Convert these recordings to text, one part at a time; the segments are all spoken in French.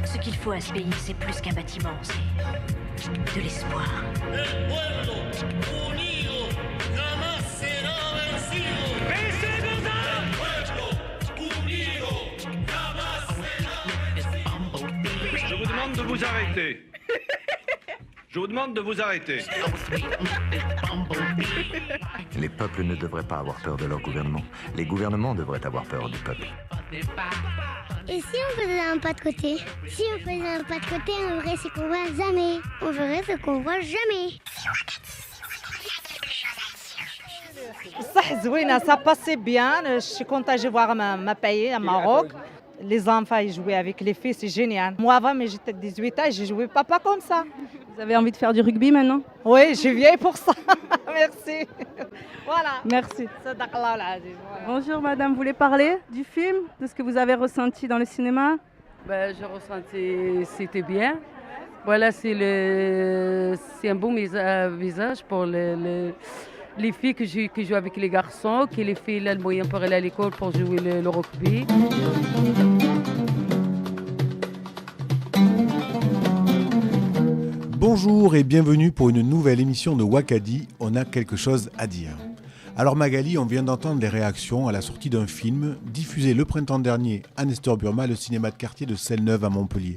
Ce qu'il faut à ce pays, c'est plus qu'un bâtiment, c'est de l'espoir. Je vous demande de vous arrêter. Je vous demande de vous arrêter. Les peuples ne devraient pas avoir peur de leur gouvernement. Les gouvernements devraient avoir peur du peuple. Et si on faisait un pas de côté? Si on faisait un pas de côté, on verrait ce qu'on voit jamais. On verrait ce qu'on voit jamais. صح زوينة ça passait bien. Je suis contente de voir ma pays, au Maroc. Les enfants, ils jouaient avec les filles, c'est génial. Moi, avant, mais j'étais 18 ans, je jouais pas comme ça. Vous avez envie de faire du rugby maintenant? Oui, je suis vieille pour ça. Merci. Voilà. Merci. Sadaqallah al-Aziz. Voilà. Bonjour madame, vous voulez parler du film, de ce que vous avez ressenti dans le cinéma? Je ressentais, c'était bien. Voilà, c'est un bon visage pour les filles qui jouent avec les garçons, que les filles ont le moyen pour aller à l'école pour jouer le rugby. Bonjour et bienvenue pour une nouvelle émission de Wakadi, on a quelque chose à dire. Alors Magali, on vient d'entendre les réactions à la sortie d'un film diffusé le printemps dernier à Nestor Burma, le cinéma de quartier de Selle-Neuve à Montpellier.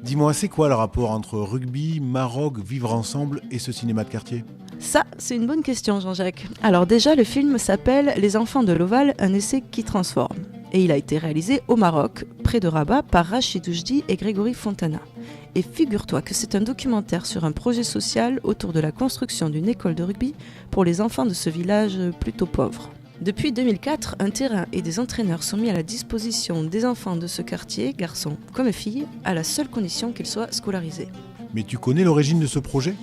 Dis-moi, c'est quoi le rapport entre rugby, Maroc, vivre ensemble et ce cinéma de quartier ? Ça, c'est une bonne question, Jean-Jacques. Alors déjà, le film s'appelle Les enfants de l'Oval, un essai qui transforme. Et il a été réalisé au Maroc, près de Rabat, par Rachid Oujdi et Grégory Fontana. Et figure-toi que c'est un documentaire sur un projet social autour de la construction d'une école de rugby pour les enfants de ce village plutôt pauvre. Depuis 2004, un terrain et des entraîneurs sont mis à la disposition des enfants de ce quartier, garçons comme filles, à la seule condition qu'ils soient scolarisés. Mais tu connais l'origine de ce projet ?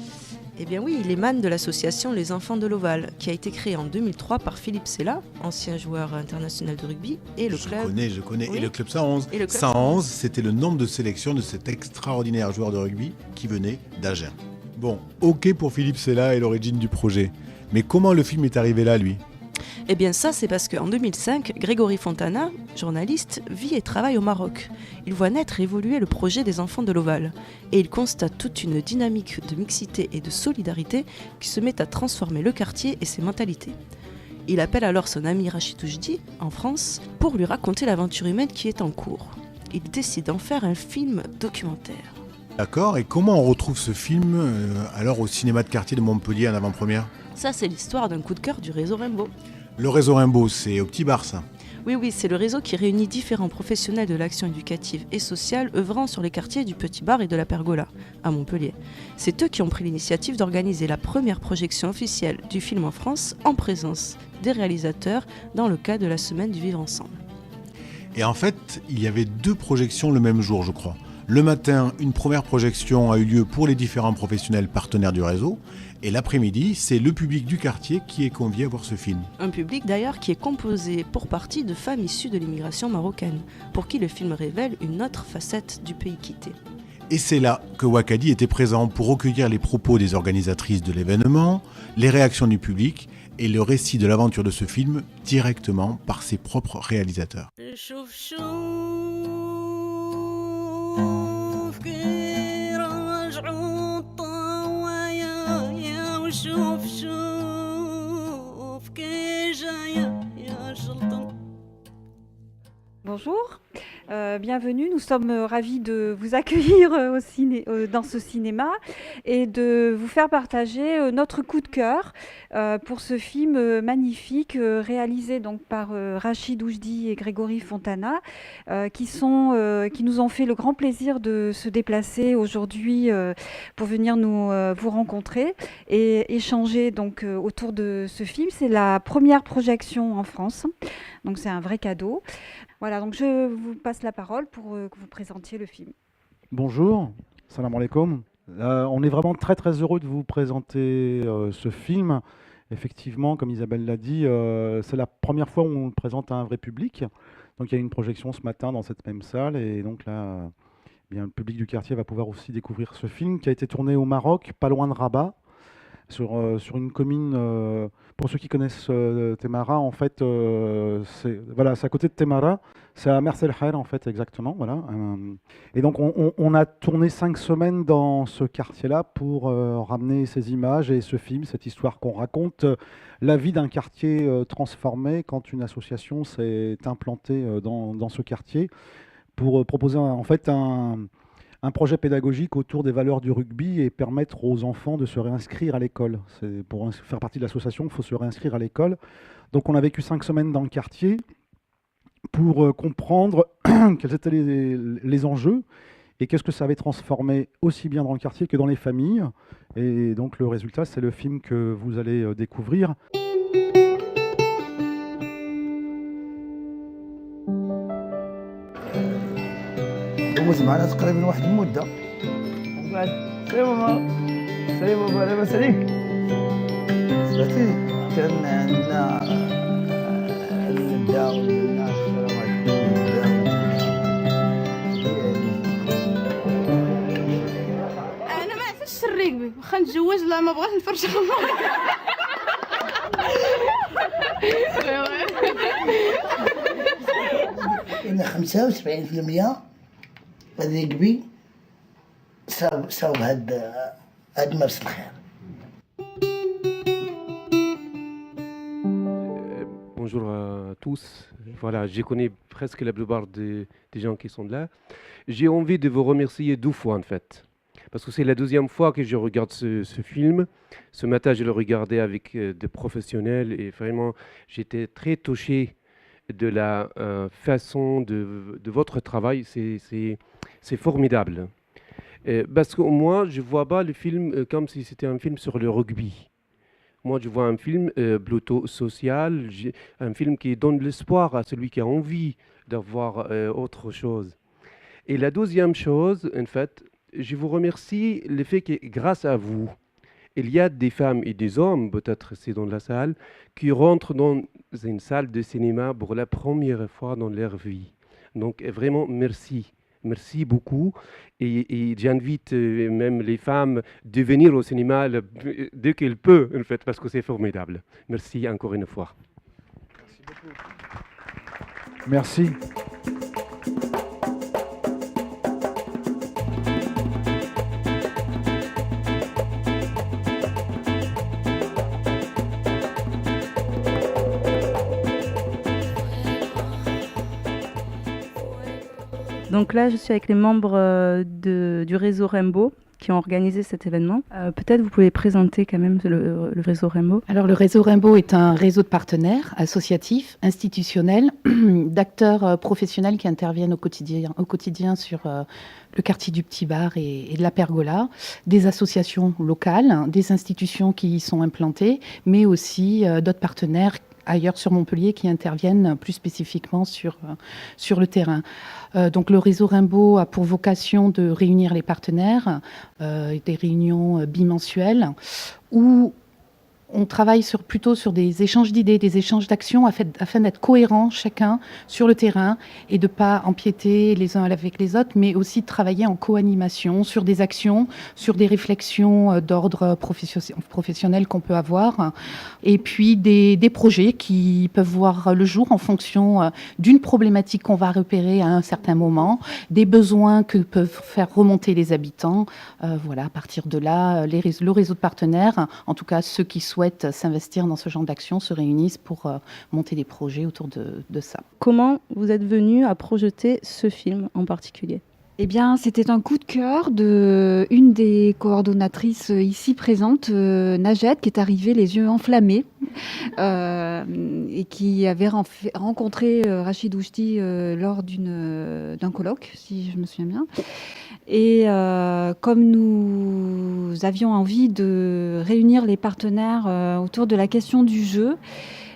Eh bien oui, il émane de l'association Les Enfants de l'Oval, qui a été créée en 2003 par Philippe Sella, ancien joueur international de rugby, et le club... Je connais. Oui. Et le club 111. Et le club 111, c'était le nombre de sélection de cet extraordinaire joueur de rugby qui venait d'Agen. Bon, ok pour Philippe Sella et l'origine du projet. Mais comment le film est arrivé là, lui ? Eh bien ça, c'est parce qu'en 2005, Grégory Fontana, journaliste, vit et travaille au Maroc. Il voit naître et évoluer le projet des enfants de l'Oval. Et il constate toute une dynamique de mixité et de solidarité qui se met à transformer le quartier et ses mentalités. Il appelle alors son ami Rachid Oujdi, en France, pour lui raconter l'aventure humaine qui est en cours. Il décide d'en faire un film documentaire. D'accord, et comment on retrouve ce film alors au cinéma de quartier de Montpellier en avant-première ? Ça, c'est l'histoire d'un coup de cœur du réseau Rainbow. Le réseau Rainbow, c'est au Petit Bar, ça. Oui, c'est le réseau qui réunit différents professionnels de l'action éducative et sociale œuvrant sur les quartiers du Petit Bar et de la Pergola, à Montpellier. C'est eux qui ont pris l'initiative d'organiser la première projection officielle du film en France en présence des réalisateurs dans le cadre de la Semaine du Vivre Ensemble. Et en fait, il y avait 2 projections le même jour, je crois. Le matin, une première projection a eu lieu pour les différents professionnels partenaires du réseau. Et l'après-midi, c'est le public du quartier qui est convié à voir ce film. Un public d'ailleurs qui est composé pour partie de femmes issues de l'immigration marocaine, pour qui le film révèle une autre facette du pays quitté. Et c'est là que Wakadi était présent pour recueillir les propos des organisatrices de l'événement, les réactions du public et le récit de l'aventure de ce film directement par ses propres réalisateurs. Bonjour, bienvenue. Nous sommes ravis de vous accueillir dans ce cinéma et de vous faire partager notre coup de cœur pour ce film magnifique réalisé donc par Rachid Oujdi et Grégory Fontana qui nous ont fait le grand plaisir de se déplacer aujourd'hui pour venir vous rencontrer et échanger donc autour de ce film. C'est la première projection en France, donc c'est un vrai cadeau. Voilà, donc je vous passe la parole pour que vous présentiez le film. Bonjour, salam alaikum. On est vraiment très très heureux de vous présenter ce film. Effectivement, comme Isabelle l'a dit, c'est la première fois où on le présente à un vrai public. Donc il y a eu une projection ce matin dans cette même salle et donc là, bien, le public du quartier va pouvoir aussi découvrir ce film qui a été tourné au Maroc, pas loin de Rabat, sur une commune. Pour ceux qui connaissent Temara, en fait, c'est à côté de Temara, c'est à Mers El Khair, en fait, exactement. Voilà. Et donc, on a tourné 5 semaines dans ce quartier-là pour ramener ces images et ce film, cette histoire qu'on raconte, la vie d'un quartier transformé quand une association s'est implantée dans ce quartier pour proposer en fait un projet pédagogique autour des valeurs du rugby et permettre aux enfants de se réinscrire à l'école. Pour faire partie de l'association, il faut se réinscrire à l'école. Donc on a vécu 5 semaines dans le quartier pour comprendre quels étaient les enjeux et qu'est-ce que ça avait transformé aussi bien dans le quartier que dans les familles. Et donc le résultat, c'est le film que vous allez découvrir. دوز معنا تقريبا واحد المده ومن بعد سلام ماما سلام بابا لاباس عليك سمعتي كان عندنا النداء ودرنا السلام انا ما عرفتش الريكبي واخا نتزوج لا ما بغاش نفرش كاين 75% الريكبي صاوب هاد مرس الخير. Bonjour à tous. Voilà, je connais presque la plupart des gens qui sont là. J'ai envie de vous remercier 2 fois en fait. Parce que c'est la 2e fois que je regarde ce film. Ce matin, je le regardais avec des professionnels et vraiment, j'étais très touché de la façon de votre travail. C'est formidable. Parce que moi, je ne vois pas le film comme si c'était un film sur le rugby. Moi, je vois un film plutôt social, un film qui donne l'espoir à celui qui a envie d'avoir autre chose. Et la 2e chose, en fait, je vous remercie le fait que grâce à vous, il y a des femmes et des hommes, peut-être c'est dans la salle, qui rentrent dans une salle de cinéma pour la première fois dans leur vie. Donc vraiment, merci. Merci beaucoup. Et j'invite même les femmes de venir au cinéma dès qu'elles peuvent, en fait, parce que c'est formidable. Merci encore une fois. Merci beaucoup. Merci. Donc là, je suis avec les membres du réseau Rainbow qui ont organisé cet événement. Peut-être vous pouvez présenter quand même le réseau Rainbow. Alors le réseau Rainbow est un réseau de partenaires associatifs, institutionnels, d'acteurs professionnels qui interviennent au quotidien sur le quartier du Petit Bar et de la Pergola, des associations locales, des institutions qui y sont implantées, mais aussi d'autres partenaires ailleurs sur Montpellier qui interviennent plus spécifiquement sur le terrain. Donc le réseau Rainbow a pour vocation de réunir les partenaires, des réunions bimensuelles où on travaille plutôt sur des échanges d'idées, des échanges d'actions afin d'être cohérents chacun sur le terrain et de ne pas empiéter les uns avec les autres, mais aussi de travailler en co-animation sur des actions, sur des réflexions d'ordre professionnel qu'on peut avoir, et puis des projets qui peuvent voir le jour en fonction d'une problématique qu'on va repérer à un certain moment, des besoins que peuvent faire remonter les habitants. Voilà, à partir de là, le réseau de partenaires, en tout cas ceux qui souhaitent s'investir dans ce genre d'action se réunissent pour monter des projets autour de ça. Comment vous êtes venu à projeter ce film en particulier ? Eh bien, c'était un coup de cœur d'une des coordonnatrices ici présentes, Najed, qui est arrivée les yeux enflammés et qui avait rencontré Rachid Oujdi lors d'un colloque, si je me souviens bien. Et comme nous avions envie de réunir les partenaires autour de la question du jeu,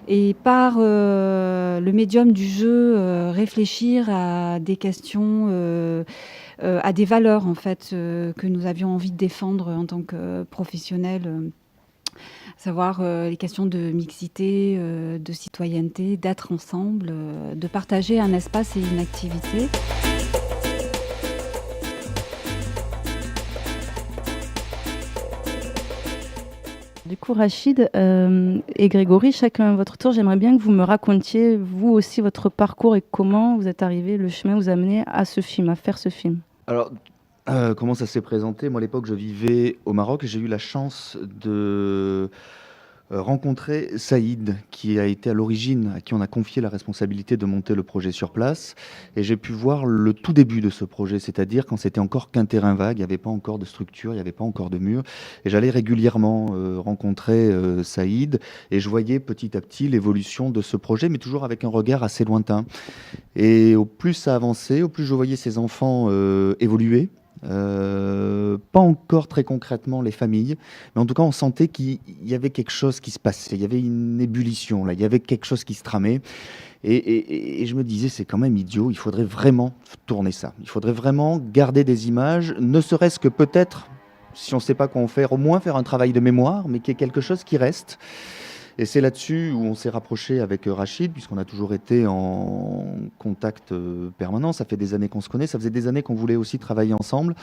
et par le médium du jeu, réfléchir à des questions, à des valeurs en fait que nous avions envie de défendre en tant que professionnels, à savoir les questions de mixité, de citoyenneté, d'être ensemble, de partager un espace et une activité. Du coup, Rachid et Grégory, chacun à votre tour, j'aimerais bien que vous me racontiez, vous aussi, votre parcours et comment vous êtes arrivé, le chemin vous a mené à ce film, à faire ce film. Alors, comment ça s'est présenté? Moi, à l'époque, je vivais au Maroc et j'ai eu la chance de rencontrer Saïd, qui a été à l'origine, à qui on a confié la responsabilité de monter le projet sur place. Et j'ai pu voir le tout début de ce projet, c'est-à-dire quand c'était encore qu'un terrain vague, il n'y avait pas encore de structure, il n'y avait pas encore de mur. Et j'allais régulièrement rencontrer Saïd et je voyais petit à petit l'évolution de ce projet, mais toujours avec un regard assez lointain. Et au plus ça avançait, au plus je voyais ces enfants évoluer. Pas encore très concrètement les familles, mais en tout cas on sentait qu'il y avait quelque chose qui se passait, il y avait une ébullition là, il y avait quelque chose qui se tramait et je me disais c'est quand même idiot, il faudrait vraiment tourner ça, il faudrait vraiment garder des images, ne serait-ce que peut-être, si on ne sait pas quoi en faire, au moins faire un travail de mémoire, mais qu'il y ait quelque chose qui reste. Et c'est là-dessus où on s'est rapproché avec Rachid, puisqu'on a toujours été en contact permanent. Ça fait des années qu'on se connaît, ça faisait des années qu'on voulait aussi travailler ensemble.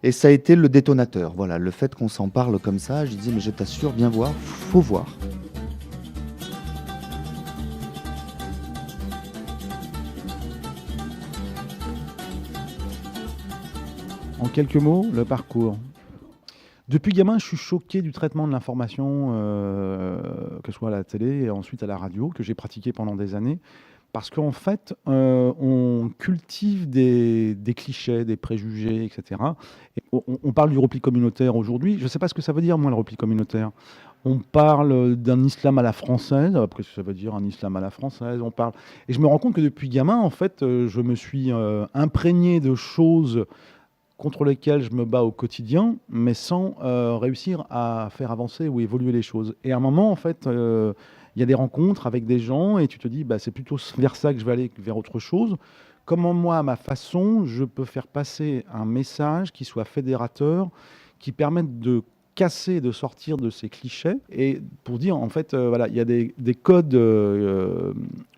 Et ça a été le détonateur. Voilà, le fait qu'on s'en parle comme ça, je disais, mais je t'assure, viens voir, faut voir. En quelques mots, le parcours. Depuis gamin, je suis choqué du traitement de l'information, que ce soit à la télé et ensuite à la radio, que j'ai pratiqué pendant des années. Parce qu'en fait, on cultive des clichés, des préjugés, etc. Et on parle du repli communautaire aujourd'hui. Je ne sais pas ce que ça veut dire, moi, le repli communautaire. On parle d'un islam à la française. Après, ça veut dire un islam à la française. On parle... Et je me rends compte que depuis gamin, en fait, je me suis imprégné de choses contre lesquels je me bats au quotidien, mais sans réussir à faire avancer ou évoluer les choses. Et à un moment, en fait, il y a des rencontres avec des gens et tu te dis, bah, c'est plutôt vers ça que je vais aller, vers autre chose. Comment moi, à ma façon, je peux faire passer un message qui soit fédérateur, qui permette de casser, de sortir de ces clichés et pour dire, en fait, voilà, il y a des codes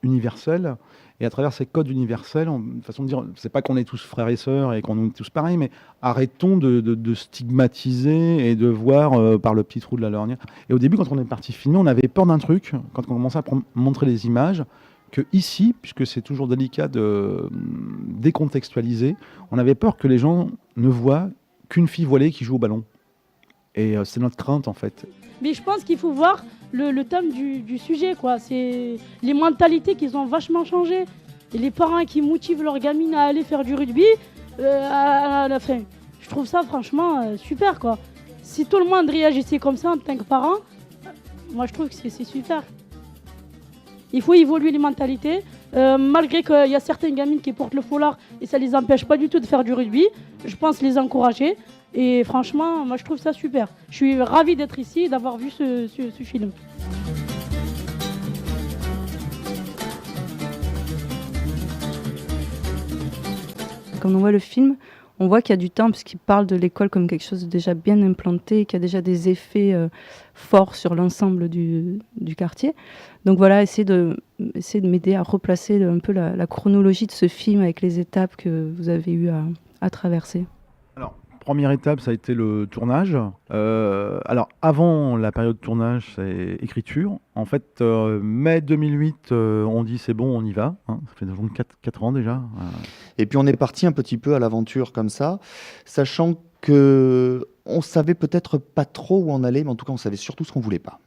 universels. Et à travers ces codes universels, une façon de dire, c'est pas qu'on est tous frères et sœurs et qu'on est tous pareils, mais arrêtons de stigmatiser et de voir par le petit trou de la lorgnette. Et au début, quand on est parti filmer, on avait peur d'un truc, quand on commençait à montrer les images, que ici, puisque c'est toujours délicat de décontextualiser, on avait peur que les gens ne voient qu'une fille voilée qui joue au ballon. Et c'est notre crainte, en fait. Mais je pense qu'il faut voir le thème du sujet, quoi. C'est les mentalités qui ont vachement changé. Et les parents qui motivent leurs gamines à aller faire du rugby, à la fin. Je trouve ça franchement super, quoi. Si tout le monde réagissait comme ça en tant que parent, moi je trouve que c'est super. Il faut évoluer les mentalités. Malgré qu'il y a certaines gamines qui portent le foulard et ça les empêche pas du tout de faire du rugby, je pense les encourager. Et franchement, moi je trouve ça super. Je suis ravie d'être ici et d'avoir vu ce film. Quand on voit le film, on voit qu'il y a du temps, puisqu'il parle de l'école comme quelque chose de déjà bien implanté, qu'il y a déjà des effets forts sur l'ensemble du quartier. Donc voilà, essayer de m'aider à replacer un peu la chronologie de ce film avec les étapes que vous avez eu à traverser. Alors, première étape, ça a été le tournage. Alors, avant la période de tournage, c'est écriture. En fait, mai 2008, on dit c'est bon, on y va. Hein, ça fait déjà 4 ans déjà. Et puis on est parti un petit peu à l'aventure comme ça, sachant que on savait peut-être pas trop où on allait, mais en tout cas on savait surtout ce qu'on voulait pas.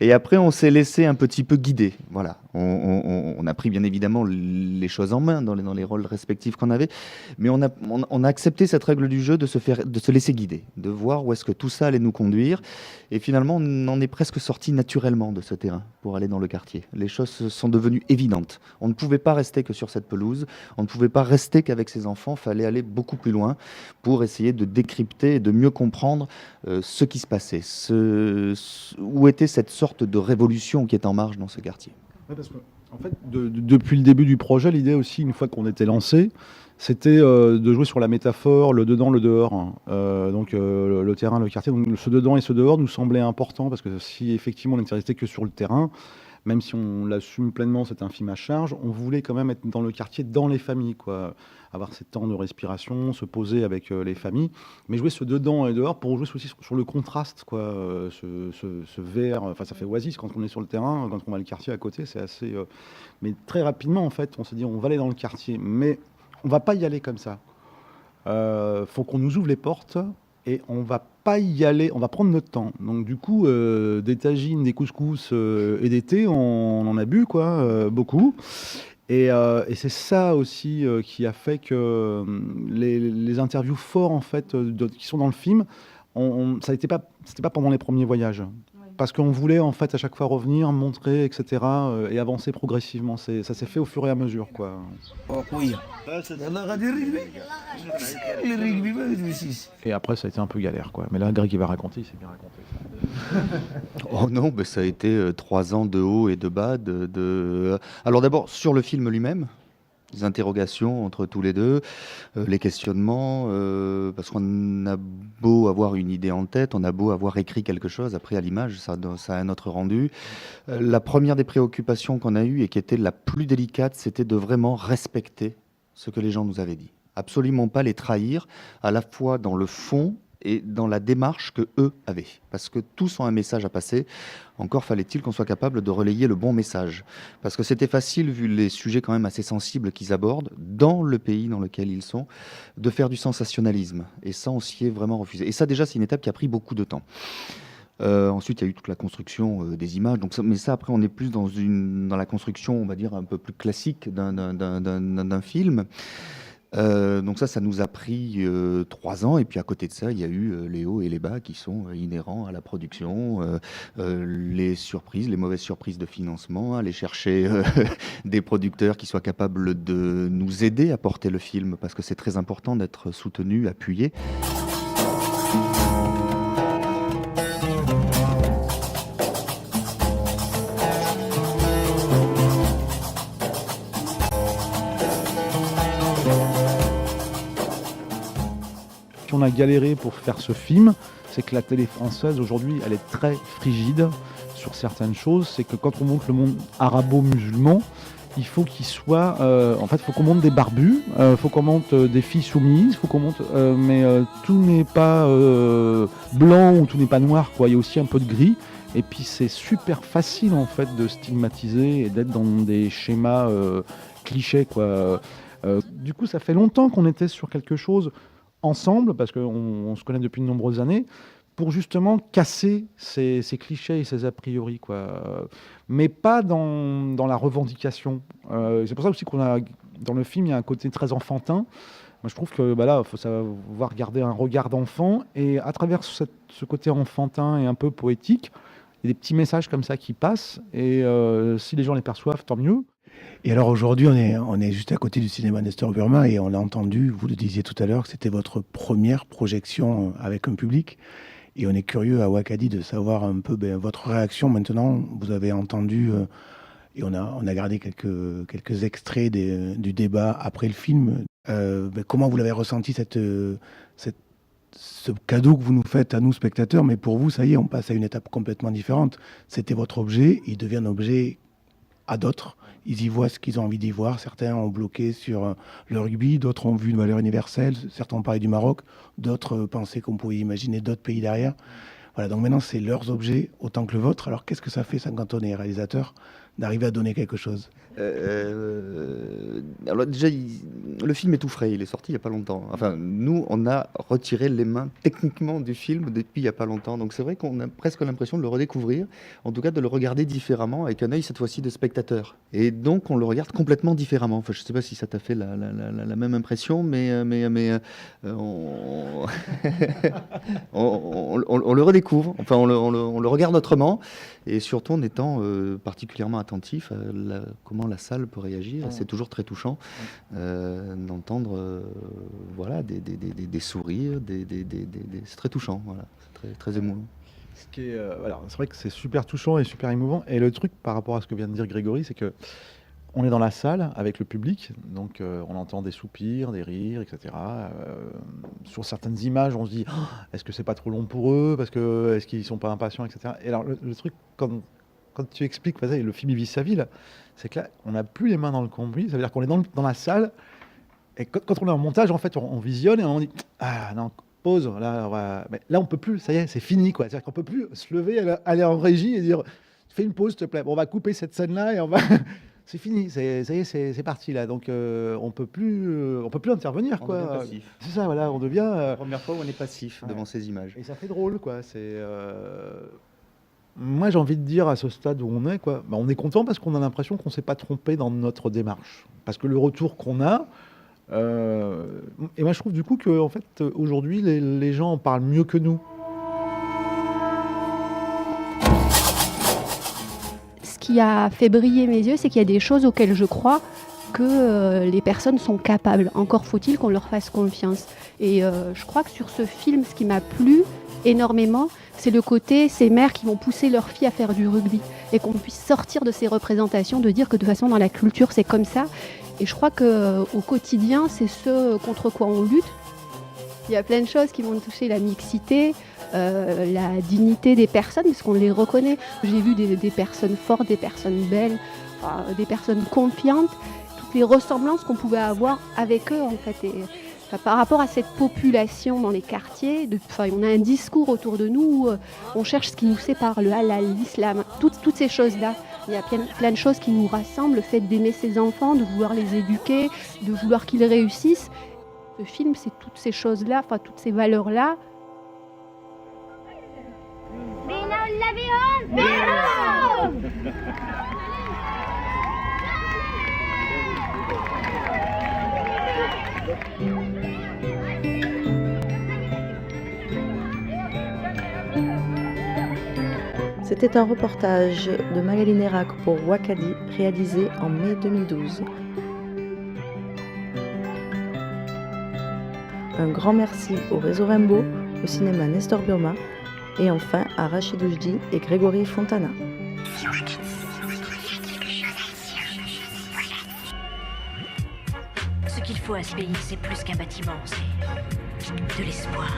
Et après, on s'est laissé un petit peu guider. Voilà. On a pris bien évidemment les choses en main dans les rôles respectifs qu'on avait, mais on a accepté cette règle du jeu de se laisser guider, de voir où est-ce que tout ça allait nous conduire. Et finalement, on en est presque sorti naturellement de ce terrain pour aller dans le quartier. Les choses sont devenues évidentes. On ne pouvait pas rester que sur cette pelouse. On ne pouvait pas rester qu'avec ses enfants. Il fallait aller beaucoup plus loin pour essayer de décrypter et de mieux comprendre ce qui se passait, où était cette sorte de révolution qui est en marche dans ce quartier. Ouais, parce que, en fait, depuis le début du projet, l'idée aussi, une fois qu'on était lancé, c'était de jouer sur la métaphore, le dedans, le dehors. Hein. Donc le terrain, le quartier. Donc ce dedans et ce dehors nous semblait important parce que si effectivement on n'était resté que sur le terrain, même si on l'assume pleinement, c'est un film à charge, on voulait quand même être dans le quartier, dans les familles, quoi. Avoir ces temps de respiration, se poser avec les familles, mais jouer ce dedans et dehors pour jouer aussi sur le contraste, quoi. Ce vert, enfin ça fait oasis quand on est sur le terrain, quand on va le quartier à côté, c'est assez... Mais très rapidement, en fait, on s'est dit on va aller dans le quartier, mais on va pas y aller comme ça. Faut qu'on nous ouvre les portes et on va pas y aller, on va prendre notre temps. Donc du coup, des tagines, des couscous et des thés, on en a bu, quoi, beaucoup. Et c'est ça aussi qui a fait que les interviews forts, en fait, qui sont dans le film, c'était pas pendant les premiers voyages. Parce qu'on voulait, en fait, à chaque fois revenir, montrer, etc., et avancer progressivement. Ça s'est fait au fur et à mesure, quoi. Et après, ça a été un peu galère, quoi. Mais là, Greg, il va raconter, il s'est bien raconté. Oh non, mais ça a été 3 ans de haut et de bas. Alors d'abord, sur le film lui-même, des interrogations entre tous les deux, les questionnements, parce qu'on a beau avoir une idée en tête, on a beau avoir écrit quelque chose, après à l'image, ça a un autre rendu. La première des préoccupations qu'on a eues et qui était la plus délicate, c'était de vraiment respecter ce que les gens nous avaient dit. Absolument pas les trahir, à la fois dans le fond et dans la démarche que eux avaient. Parce que tous ont un message à passer. Encore fallait-il qu'on soit capable de relayer le bon message. Parce que c'était facile, vu les sujets quand même assez sensibles qu'ils abordent, dans le pays dans lequel ils sont, de faire du sensationnalisme. Et ça, on s'y est vraiment refusé. Et ça, déjà, c'est une étape qui a pris beaucoup de temps. Ensuite, il y a eu toute la construction des images. Donc mais ça, après, on est plus dans la construction, on va dire, un peu plus classique d'un film. Donc ça nous a pris 3 ans, et puis à côté de ça, il y a eu les hauts et les bas qui sont inhérents à la production, les surprises, les mauvaises surprises de financement, aller chercher des producteurs qui soient capables de nous aider à porter le film, parce que c'est très important d'être soutenu, appuyé. On a galéré pour faire ce film, c'est que la télé française aujourd'hui, elle est très frigide sur certaines choses. C'est que quand on montre le monde arabo-musulman, il faut qu'il soit, en fait, il faut qu'on montre des barbus, il faut qu'on montre des filles soumises, faut qu'on montre, mais tout n'est pas blanc ou tout n'est pas noir, quoi. Il y a aussi un peu de gris. Et puis c'est super facile, en fait, de stigmatiser et d'être dans des schémas clichés, quoi. Du coup, ça fait longtemps qu'on était sur quelque chose ensemble, parce qu'on se connaît depuis de nombreuses années, pour justement casser ces clichés et ces a priori, quoi. Mais pas dans la revendication. C'est pour ça aussi qu'on a, dans le film, il y a un côté très enfantin. Moi, je trouve que là, il faut savoir garder un regard d'enfant, et à travers ce côté enfantin et un peu poétique, il y a des petits messages comme ça qui passent, et si les gens les perçoivent, tant mieux. Et alors aujourd'hui, on est juste à côté du cinéma Nestor Burma, et on a entendu, vous le disiez tout à l'heure, que c'était votre première projection avec un public. Et on est curieux à Waqadi de savoir un peu votre réaction maintenant. Vous avez entendu, et on a gardé quelques extraits du débat après le film. Comment vous l'avez ressenti, ce cadeau que vous nous faites à nous, spectateurs? Mais pour vous, ça y est, on passe à une étape complètement différente. C'était votre objet, il devient un objet à d'autres. Ils y voient ce qu'ils ont envie d'y voir. Certains ont bloqué sur le rugby, d'autres ont vu une valeur universelle, certains ont parlé du Maroc, d'autres pensaient qu'on pouvait imaginer d'autres pays derrière. Voilà, donc maintenant c'est leurs objets autant que le vôtre. Alors qu'est-ce que ça fait, ça, quand on est réalisateur, d'arriver à donner quelque chose? Alors déjà, le film est tout frais, il est sorti il n'y a pas longtemps. Enfin, nous, on a retiré les mains techniquement du film depuis il n'y a pas longtemps. Donc c'est vrai qu'on a presque l'impression de le redécouvrir, en tout cas de le regarder différemment, avec un œil cette fois-ci de spectateur. Et donc on le regarde complètement différemment. Enfin, je ne sais pas si ça t'a fait la même impression, mais on le redécouvre, enfin on le regarde autrement, et surtout en étant particulièrement attentif à comment la salle peut réagir. C'est toujours très touchant d'entendre voilà, des sourires, c'est très touchant, voilà. C'est très émouvant. Voilà, c'est vrai que c'est super touchant et super émouvant. Et le truc par rapport à ce que vient de dire Grégory, c'est que on est dans la salle avec le public, donc on entend des soupirs, des rires, etc. Sur certaines images, on se dit est-ce que c'est pas trop long pour eux, parce que est-ce qu'ils sont pas impatients, etc. Et alors le truc, quand tu expliques, le film il vit sa vie, là, c'est que là, on n'a plus les mains dans le cambouis, ça veut dire qu'on est dans la salle, et quand on est en montage, en fait, on visionne et on dit ah non, pause, là on peut plus, ça y est, c'est fini, quoi. C'est-à-dire qu'on peut plus se lever, aller en régie et dire fais une pause, s'il te plaît, bon, on va couper cette scène-là et on va. C'est fini, ça y est, c'est parti là. Donc on peut plus intervenir, On quoi. devient passif. C'est ça, voilà, on devient. La première fois où on est passif devant ces images. Et ça fait drôle, quoi. Moi, j'ai envie de dire à ce stade où on est, quoi. On est content parce qu'on a l'impression qu'on s'est pas trompé dans notre démarche, parce que le retour qu'on a. Et moi, je trouve du coup que en fait, aujourd'hui, les gens en parlent mieux que nous. Ce qui a fait briller mes yeux, c'est qu'il y a des choses auxquelles je crois que les personnes sont capables. Encore faut-il qu'on leur fasse confiance. Et je crois que sur ce film, ce qui m'a plu énormément, c'est le côté ces mères qui vont pousser leurs filles à faire du rugby et qu'on puisse sortir de ces représentations, de dire que de toute façon dans la culture c'est comme ça. Et je crois qu'au quotidien, c'est ce contre quoi on lutte. Il y a plein de choses qui vont toucher la mixité, la dignité des personnes, parce qu'on les reconnaît. J'ai vu des personnes fortes, des personnes belles, des personnes confiantes, toutes les ressemblances qu'on pouvait avoir avec eux, en fait. Et, par rapport à cette population dans les quartiers, on a un discours autour de nous où on cherche ce qui nous sépare, le halal, l'islam, toutes ces choses-là. Il y a plein de choses qui nous rassemblent, le fait d'aimer ses enfants, de vouloir les éduquer, de vouloir qu'ils réussissent. Ce film, c'est toutes ces choses-là, toutes ces valeurs-là. C'était un reportage de Magali Nérac pour Wakadi, réalisé en mai 2012. Un grand merci au Réseau Rainbow, au cinéma Nestor Burma et enfin à Rachid Oujdi et Grégory Fontana. Ce qu'il faut à ce pays, c'est plus qu'un bâtiment, c'est de l'espoir.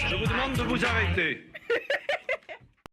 Je vous demande de vous arrêter.